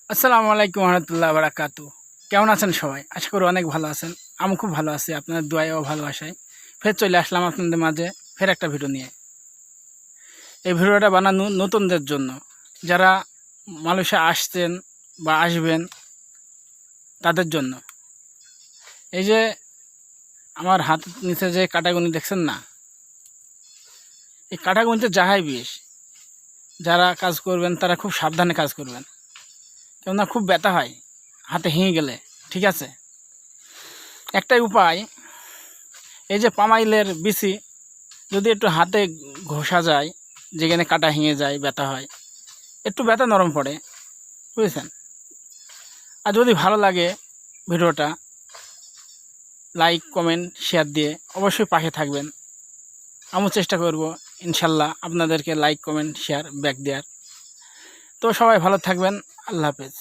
আসসালামু আলাইকুম রহমতুল্লাহ বারাকাতু। কেমন আছেন সবাই? আশা করি অনেক ভালো আছেন। আমি খুব ভালো আছি, আপনাদের দোয়ায় ও ভালোবাসায় ফের চলে আসলাম আপনাদের মাঝে ফের একটা ভিডিও নিয়ে। এই ভিডিওটা বানানো নতুনদের জন্য, যারা মালয়েশিয়া আসছেন বা আসবেন তাদের জন্য। এই যে আমার হাত নিচে যে কাটাগুনি দেখছেন না, এই কাটাগুনিতে যাহাই বিষ, যারা কাজ করবেন তারা খুব সাবধানে কাজ করবেন, কেননা খুব ব্যথা হয় হাতে হিঙে গেলে। ঠিক আছে, একটাই উপায়, এই যে পামাইলের বিচি যদি একটু হাতে ঘষা যায়, যেখানে কাটা ভেঙে যায়, ব্যথা হয়, একটু ব্যথা নরম পড়ে, বুঝেছেন? আর যদি ভালো লাগে ভিডিওটা, লাইক কমেন্ট শেয়ার দিয়ে অবশ্যই পাশে থাকবেন। আমিও চেষ্টা করব ইনশাল্লাহ আপনাদেরকে লাইক কমেন্ট শেয়ার ব্যাক দেওয়ার। তো সবাই ভালো থাকবেন। আল্লাহ হাফেজ।